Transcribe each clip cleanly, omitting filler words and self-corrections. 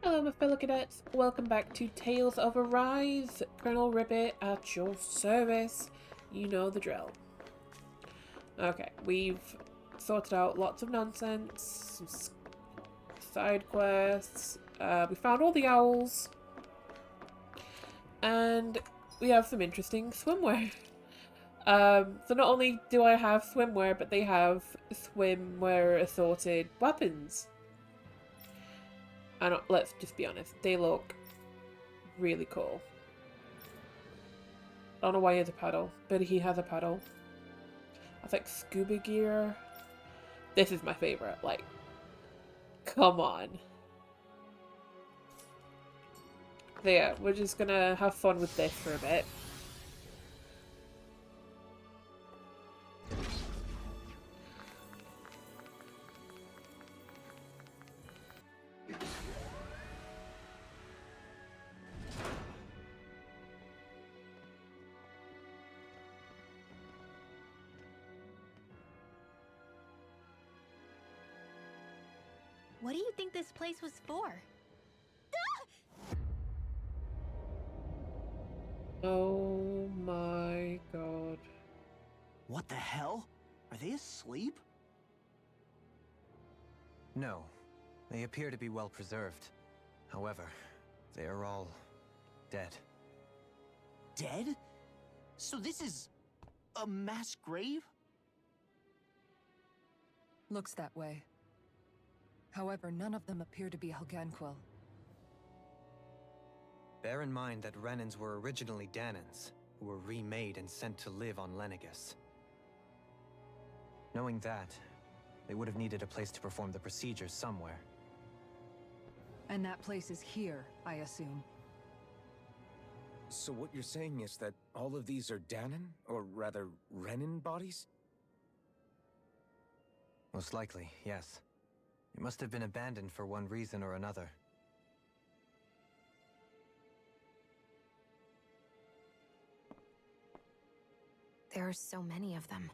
Hello, my fellow cadets. Welcome back to Tales of Arise. Colonel Ribbit at your service. You know the drill. Okay, we've sorted out lots of nonsense, some side quests. We found all the owls. And we have some interesting swimwear. So not only do I have swimwear, but they have swimwear assorted weapons. And let's just be honest, they look really cool. I don't know why he has a paddle, but he has a paddle. I think scuba gear. This is my favorite. Like, come on. So yeah, we're just gonna have fun with this for a bit. What do you think this place was for? Oh my god. What the hell? Are they asleep? No. They appear to be well preserved. However, they are all dead. Dead? So this is a mass grave? Looks that way. However, none of them appear to be Helganquil. Bear in mind that Renans were originally Danans, who were remade and sent to live on Lenegus. Knowing that, they would have needed a place to perform the procedures somewhere. And that place is here, I assume. So what you're saying is that all of these are Danan, or rather, Renan bodies? Most likely, yes. It must have been abandoned for one reason or another. There are so many of them.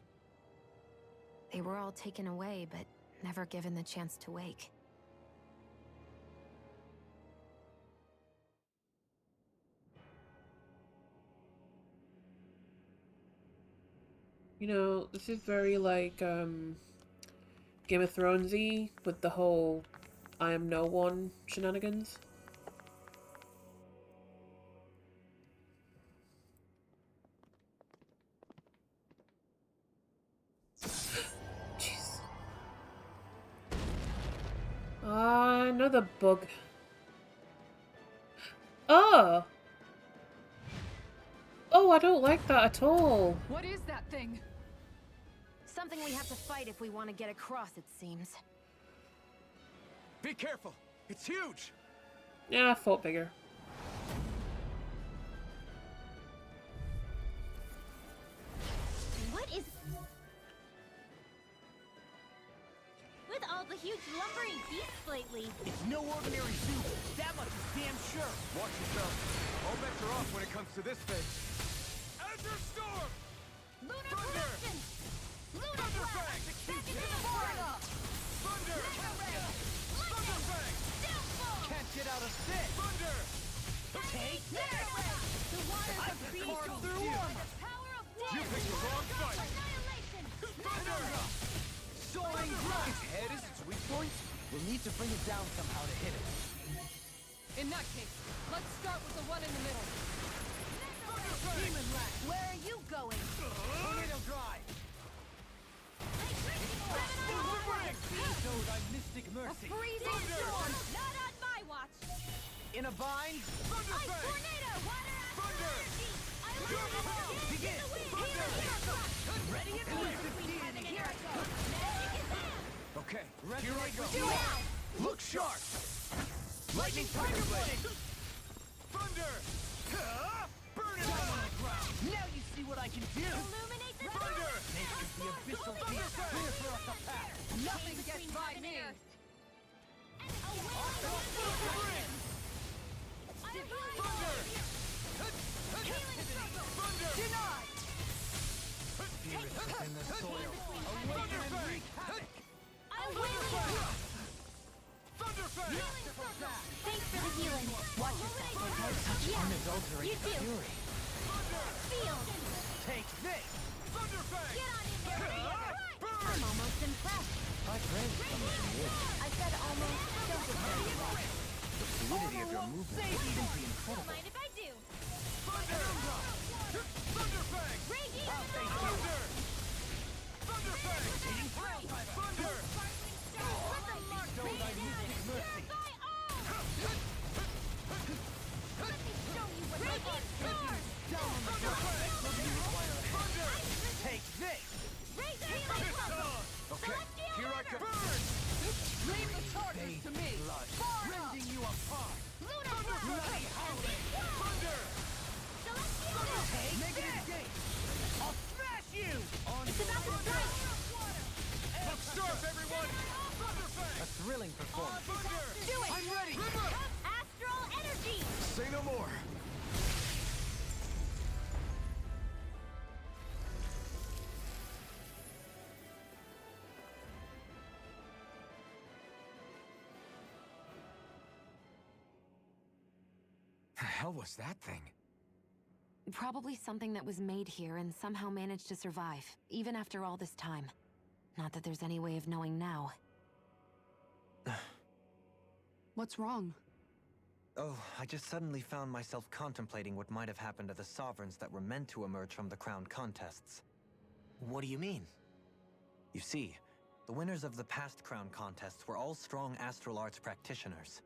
They were all taken away, but never given the chance to wake. You know, this is very like, Game of Thrones-y with the whole I am no one shenanigans. Jeez. Another bug. Oh! Oh, I don't like that at all. What is that thing? Something we have to fight if we want to get across, it seems. Be careful! It's huge! Yeah, I thought bigger. What is... With all the huge lumbering beasts lately. It's no ordinary zoo. That much is damn sure. Watch yourself. All bets are off when it comes to this thing. Azure Storm! Lunar Thunder! corruption! Lunar Thunder blast! Fang! Back into the fire! Thunder! Thunder Fang! Downfall! Can't get out of this. Thunder! Take There! The waters I of can beast carve go through through them. the power of You war! picked the wrong fight! Annihilation! Thunder! soaring ground. Its head is its weak point. We'll need to bring it down somehow to hit it. In that case, let's start with the one in the middle. Demon Rat, where are you going? Tornado drive. Show thy mystic mercy. Freezing storm! Not on my watch! In a bind. Thunder Ice Fang! tornado! Water Thunder! I love it! Begin. Ready and win. Here I go! Magic is in! Okay, here I go. Do it! Look sharp. Lightning Tiger Blade. Thunder! Burn it Down up! on the ground. Now you see what I can do. Illuminate the Thunder! Nature is the abyssal beast. Clear for us to pass. Nothing gets by me. Denied. Spirit within the soil. Awaken and wreak havoc. Thunder Fang! Thanks for the healing. Watch yourself, okay? Such Yeah, unadulterated you do. fury. Feel. Take this! Thunderfang! Get on in there. I'm almost impressed. My friends coming from you. I said almost. Don't get carried away. The fluidity of your movement is simply Don't incredible. mind if I do. Thunderfang! Raging Thunder! Thunderfang! Thunder! Let them mark me down. Purify all. Let me show you what Raging Storm. Take this! Raging Lightning. Okay, here I come. Leave the charges to me! Rending you apart! Bloody Thunder! Negative gate! I'll smash you! On It's about to strike. Look sharp, everyone! Thunderfang! A thrilling performance. Thunder! Do it. I'm ready! Astral energy. Say no more! The hell was that thing? Probably something that was made here and somehow managed to survive, even after all this time. Not that there's any way of knowing now. What's wrong? Oh, I just suddenly found myself contemplating what might have happened to the sovereigns that were meant to emerge from the crown contests. What do you mean? You see, the winners of the past crown contests were all strong astral arts practitioners.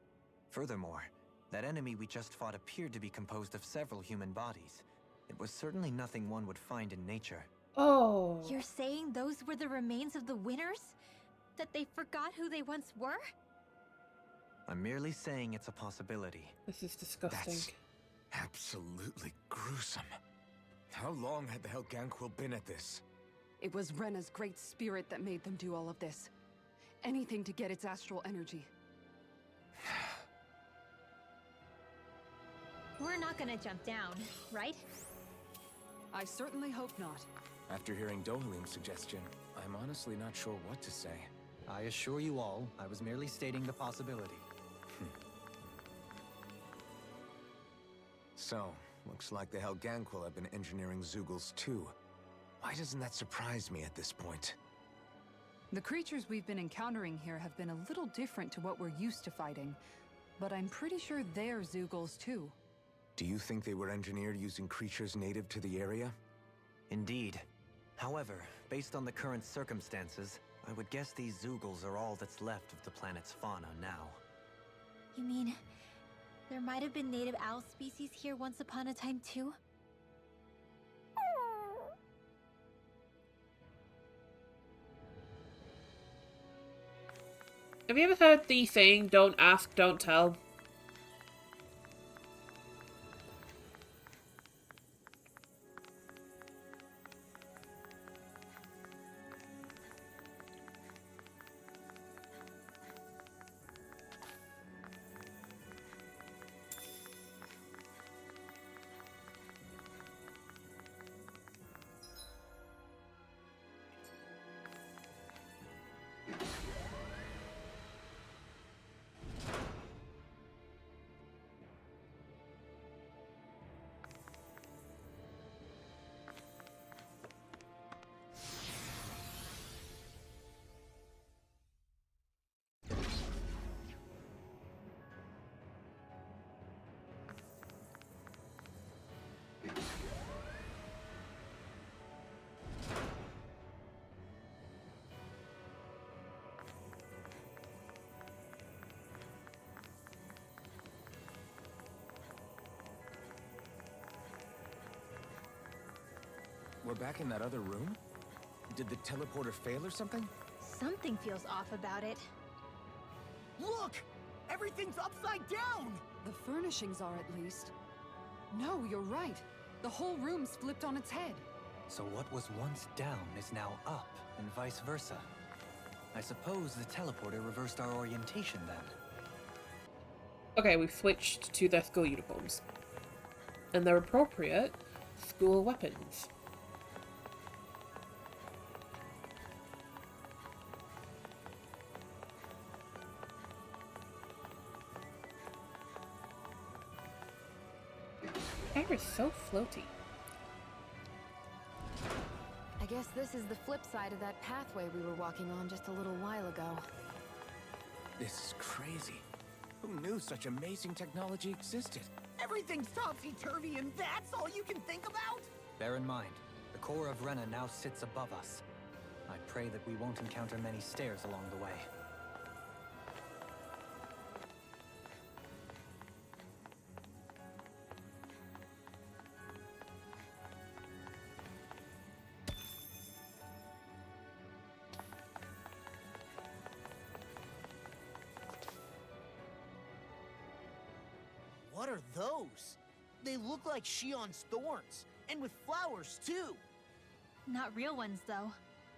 Furthermore, that enemy we just fought appeared to be composed of several human bodies. It was certainly nothing one would find in nature. Oh. You're saying those were the remains of the winners? That they forgot who they once were? I'm merely saying it's a possibility. This is disgusting. That's absolutely gruesome. How long had the Helganquil been at this? It was Rena's great spirit that made them do all of this. Anything to get its astral energy. We're not gonna jump down, right? I certainly hope not. After hearing Dohalim's suggestion, I'm honestly not sure what to say. I assure you all, I was merely stating the possibility. So, looks like the Helganquil have been engineering Zeugles too. Why doesn't that surprise me at this point? The creatures we've been encountering here have been a little different to what we're used to fighting, but I'm pretty sure they're Zeugles too. Do you think they were engineered using creatures native to the area? Indeed. However, based on the current circumstances, I would guess these Zeugles are all that's left of the planet's fauna now. You mean, there might have been native owl species here once upon a time too? Have you ever heard the saying, don't ask, don't tell? We're back in that other room? Did the teleporter fail or something? Something feels off about it. Look! Everything's upside down! The furnishings are at least. No, you're right. The whole room's flipped on its head. So what was once down is now up, and vice versa. I suppose the teleporter reversed our orientation then. Okay, we've switched to their school uniforms. And their appropriate school weapons. air is so floaty. I guess this is the flip side of that pathway we were walking on just a little while ago. This is crazy. Who knew such amazing technology existed? Everything's topsy-turvy and that's all you can think about? Bear in mind, the core of Rena now sits above us. I pray that we won't encounter many stairs along the way. What are those? They look like Shion's thorns, and with flowers too. Not real ones, though.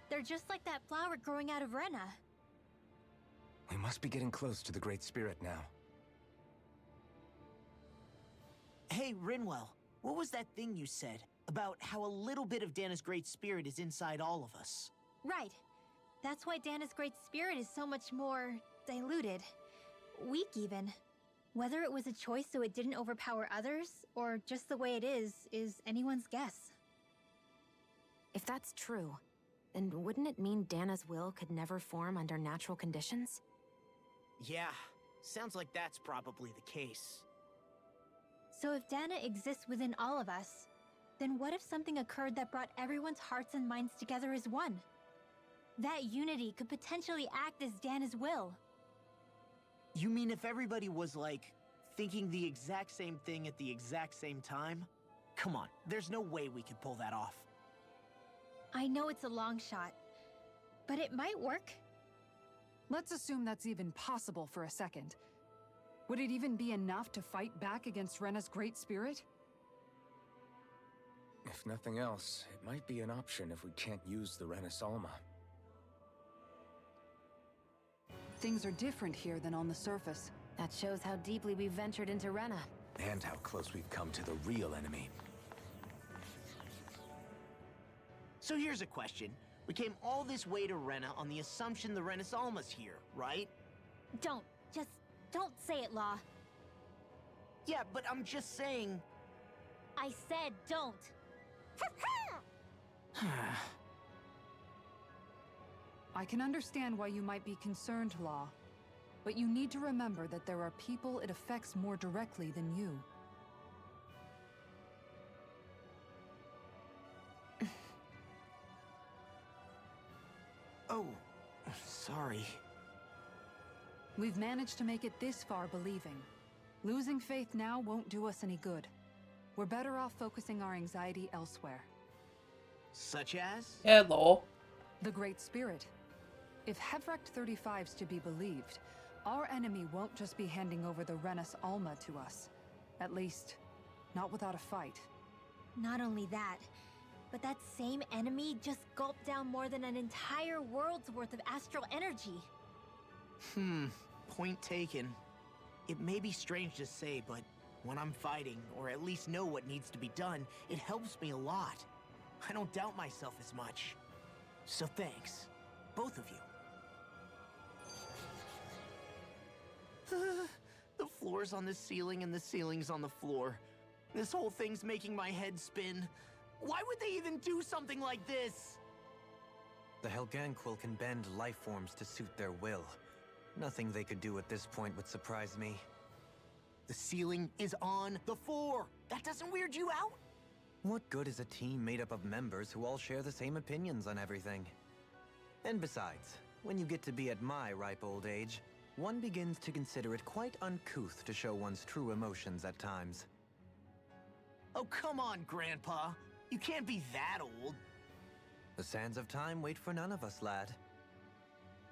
They're just like that flower growing out of Rena. We must be getting close to the Great Spirit now. Hey, Rinwell, what was that thing you said about how a little bit of Dana's Great Spirit is inside all of us? Right. That's why Dana's Great Spirit is so much more diluted. Weak, even. Whether it was a choice so it didn't overpower others, or just the way it is anyone's guess. If that's true, then wouldn't it mean Dana's will could never form under natural conditions? Yeah, sounds like that's probably the case. So if Dana exists within all of us, then what if something occurred that brought everyone's hearts and minds together as one? That unity could potentially act as Dana's will. You mean if everybody was, like, thinking the exact same thing at the exact same time? Come on, there's no way we could pull that off. I know it's a long shot, but it might work. Let's assume that's even possible for a second. Would it even be enough to fight back against Rena's Great Spirit? If nothing else, it might be an option if we can't use the Renasalma. Things are different here than on the surface. That shows how deeply we've ventured into Rena. And how close we've come to the real enemy. So here's a question. We came all this way to Rena on the assumption the Renasalma's here, right? Just don't say it, Law. Yeah, but I'm just saying... I said don't. I can understand why you might be concerned, Law. But you need to remember that there are people it affects more directly than you. Oh, sorry. We've managed to make it this far believing. Losing faith now won't do us any good. We're better off focusing our anxiety elsewhere. Such as? Hello. The Great Spirit. If Hevrecht 35's to be believed, our enemy won't just be handing over the Renas Alma to us. At least, not without a fight. Not only that, but that same enemy just gulped down more than an entire world's worth of astral energy. Point taken. It may be strange to say, but when I'm fighting, or at least know what needs to be done, it helps me a lot. I don't doubt myself as much. So thanks, both of you. The floor's on the ceiling and the ceiling's on the floor. This whole thing's making my head spin. Why would they even do something like this? The Helganquil can bend life forms to suit their will. Nothing they could do at this point would surprise me. The ceiling is on the floor. That doesn't weird you out? What good is a team made up of members who all share the same opinions on everything? And besides, when you get to be at my ripe old age, one begins to consider it quite uncouth to show one's true emotions at times. Oh, come on, Grandpa. You can't be that old. The sands of time wait for none of us, lad.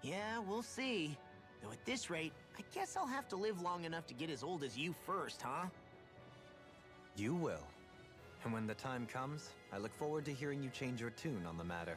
Yeah, we'll see. Though at this rate, I guess I'll have to live long enough to get as old as you first, huh? You will. And when the time comes, I look forward to hearing you change your tune on the matter.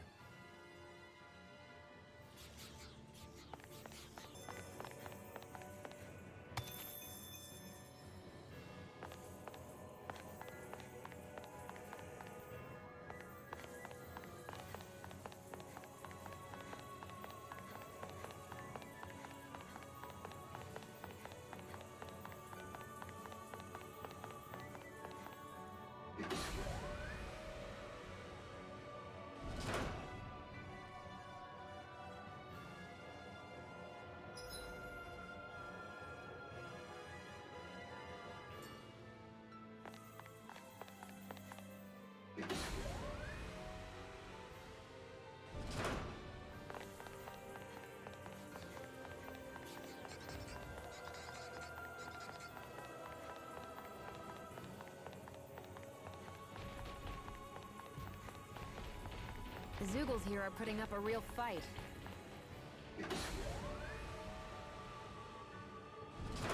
The Zoogles here are putting up a real fight.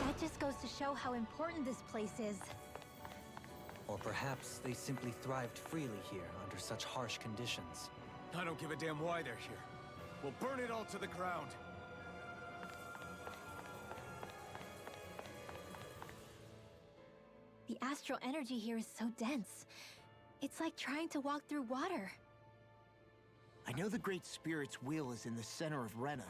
That just goes to show how important this place is. Or perhaps they simply thrived freely here under such harsh conditions. I don't give a damn why they're here. We'll burn it all to the ground. The astral energy here is so dense. It's like trying to walk through water. I know the Great Spirit's will is in the center of Rena,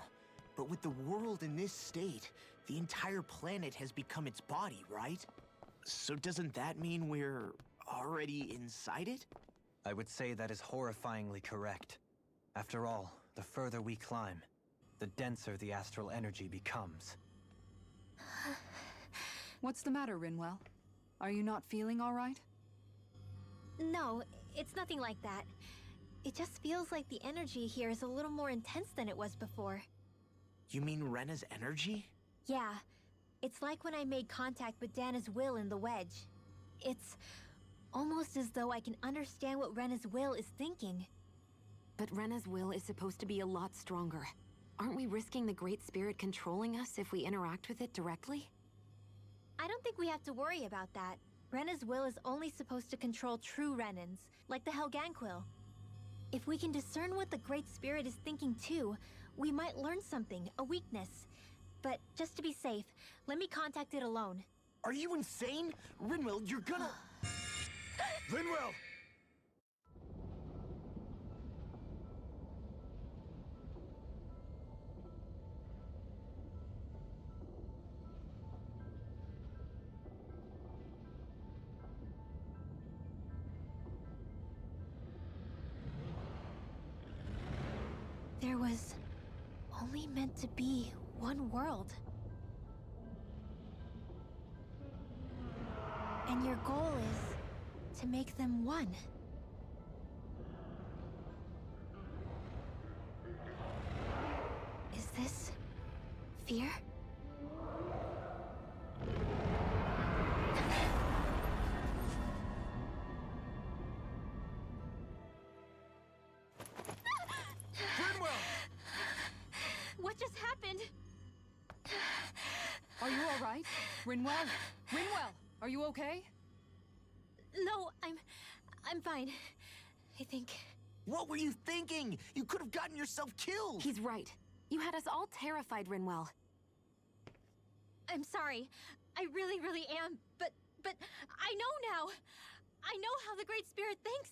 but with the world in this state, the entire planet has become its body, right? So doesn't that mean we're already inside it? I would say that is horrifyingly correct. After all, the further we climb, the denser the astral energy becomes. What's the matter, Rinwell? Are you not feeling all right? No, it's nothing like that. It just feels like the energy here is a little more intense than it was before. You mean Rena's energy? Yeah, it's like when I made contact with Dana's will in the wedge. It's almost as though I can understand what Rena's will is thinking. But Rena's will is supposed to be a lot stronger. Aren't we risking the Great Spirit controlling us if we interact with it directly? I don't think we have to worry about that. Rena's will is only supposed to control true Renans, like the Helganquil. If we can discern what the Great Spirit is thinking too, we might learn something, a weakness. But just to be safe, let me contact it alone. Are you insane? Rinwell, you're gonna... Rinwell! There was only meant to be one world. And your goal is to make them one. Is this fear? What just happened? Are you all right? Rinwell? Rinwell, are you okay? No, I'm fine. I think. What were you thinking? You could have gotten yourself killed! He's right. You had us all terrified, Rinwell. I'm sorry. I really, really am. But I know now. I know how the Great Spirit thinks.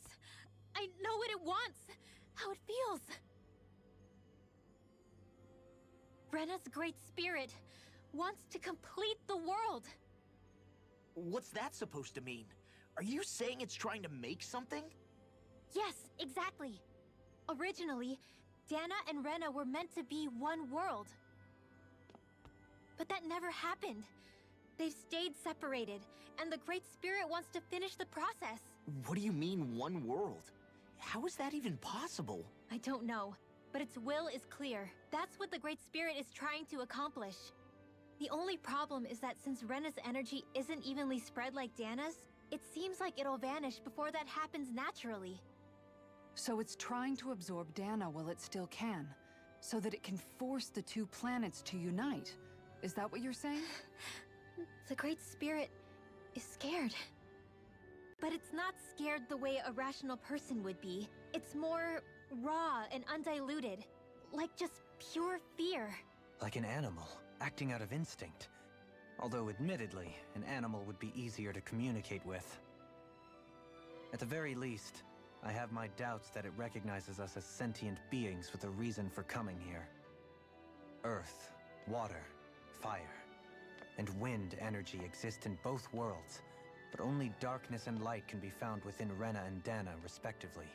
I know what it wants. How it feels. Rena's Great Spirit wants to complete the world. What's that supposed to mean? Are you saying it's trying to make something? Yes, exactly. Originally, Dana and Rena were meant to be one world. But that never happened. They've stayed separated, and the Great Spirit wants to finish the process. What do you mean, one world? How is that even possible? I don't know, but its will is clear. That's what the Great Spirit is trying to accomplish. The only problem is that since Rena's energy isn't evenly spread like Dana's, it seems like it'll vanish before that happens naturally. So it's trying to absorb Dana while it still can, so that it can force the two planets to unite. Is that what you're saying? The Great Spirit is scared. But it's not scared the way a rational person would be. It's more raw and undiluted, like just pure fear. Like an animal, acting out of instinct. Although admittedly, an animal would be easier to communicate with. At the very least, I have my doubts that it recognizes us as sentient beings with a reason for coming here. Earth, water, fire, and wind energy exist in both worlds, but only darkness and light can be found within Rena and Dana, respectively.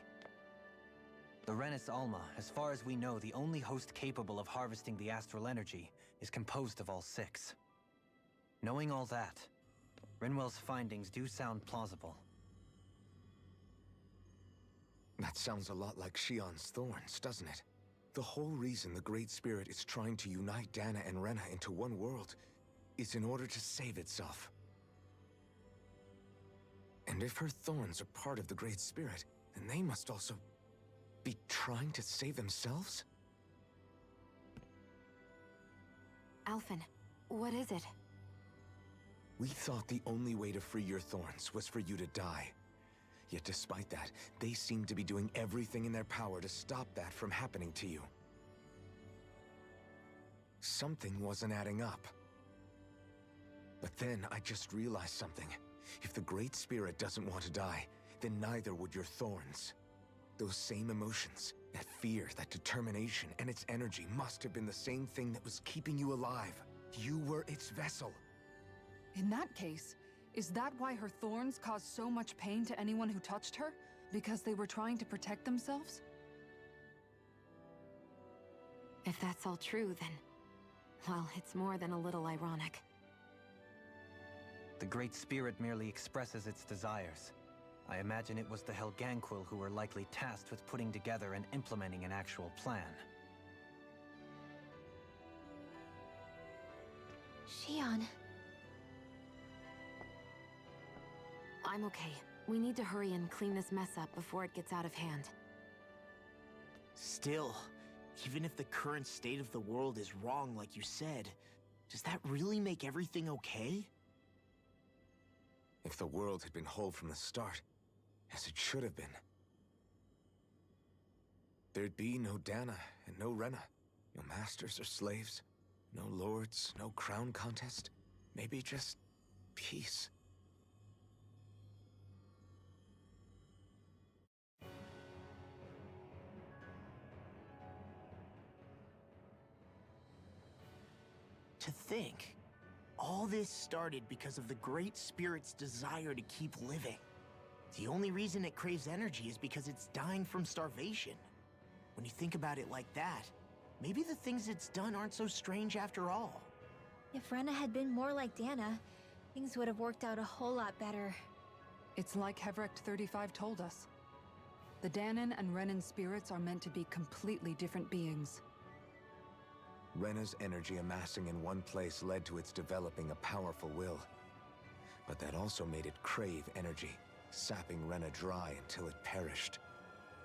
The Renis Alma, as far as we know, the only host capable of harvesting the astral energy, is composed of all six. Knowing all that, Rinwell's findings do sound plausible. That sounds a lot like Shion's thorns, doesn't it? The whole reason the Great Spirit is trying to unite Dana and Rena into one world is in order to save itself. And if her thorns are part of the Great Spirit, then they must also... be trying to save themselves? Alphen, what is it? We thought the only way to free your thorns was for you to die. Yet despite that, they seem to be doing everything in their power to stop that from happening to you. Something wasn't adding up. But then I just realized something. If the Great Spirit doesn't want to die, then neither would your thorns. Those same emotions, that fear, that determination, and its energy must have been the same thing that was keeping you alive. You were its vessel. In that case, is that why her thorns caused so much pain to anyone who touched her? Because they were trying to protect themselves? If that's all true, then... well, it's more than a little ironic. The Great Spirit merely expresses its desires. I imagine it was the Helganquil who were likely tasked with putting together and implementing an actual plan. Shion. I'm okay. We need to hurry and clean this mess up before it gets out of hand. Still, even if the current state of the world is wrong like you said, does that really make everything okay? If the world had been whole from the start, as it should have been, there'd be no Dana and no Rena, no masters or slaves, no lords, no crown contest, maybe just peace. To think, all this started because of the Great Spirit's desire to keep living. The only reason it craves energy is because it's dying from starvation. When you think about it like that, maybe the things it's done aren't so strange after all. If Rena had been more like Dana, things would have worked out a whole lot better. It's like Hevrecht 35 told us. The Danon and Renan spirits are meant to be completely different beings. Rena's energy amassing in one place led to its developing a powerful will. But that also made it crave energy, sapping Rena dry until it perished.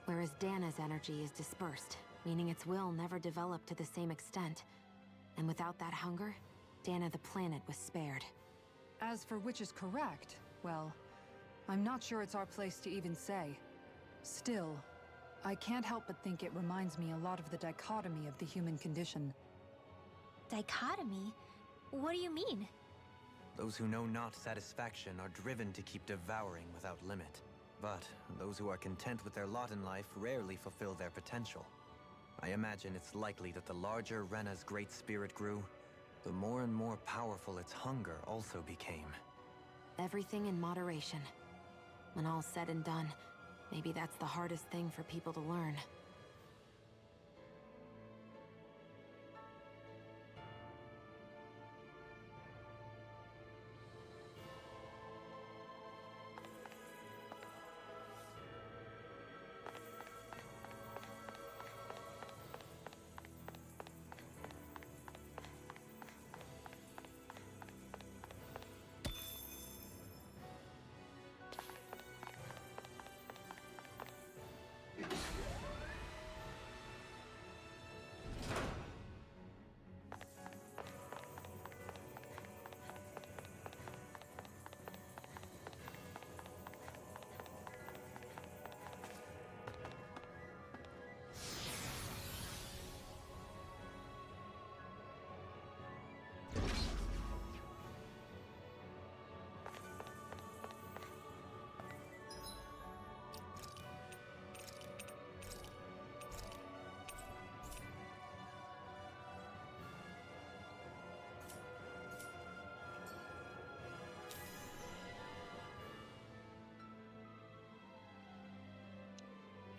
Whereas Dana's energy is dispersed, meaning its will never developed to the same extent. And without that hunger, Dana the planet was spared. As for which is correct, well, I'm not sure it's our place to even say. Still, I can't help but think it reminds me a lot of the dichotomy of the human condition. Dichotomy? What do you mean? Those who know not satisfaction are driven to keep devouring without limit. But those who are content with their lot in life rarely fulfill their potential. I imagine it's likely that the larger Rena's great spirit grew, the more and more powerful its hunger also became. Everything in moderation. When all's said and done, maybe that's the hardest thing for people to learn.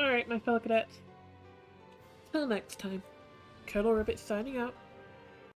Alright, my fellow cadets. Till next time, Colonel Ribbit signing out.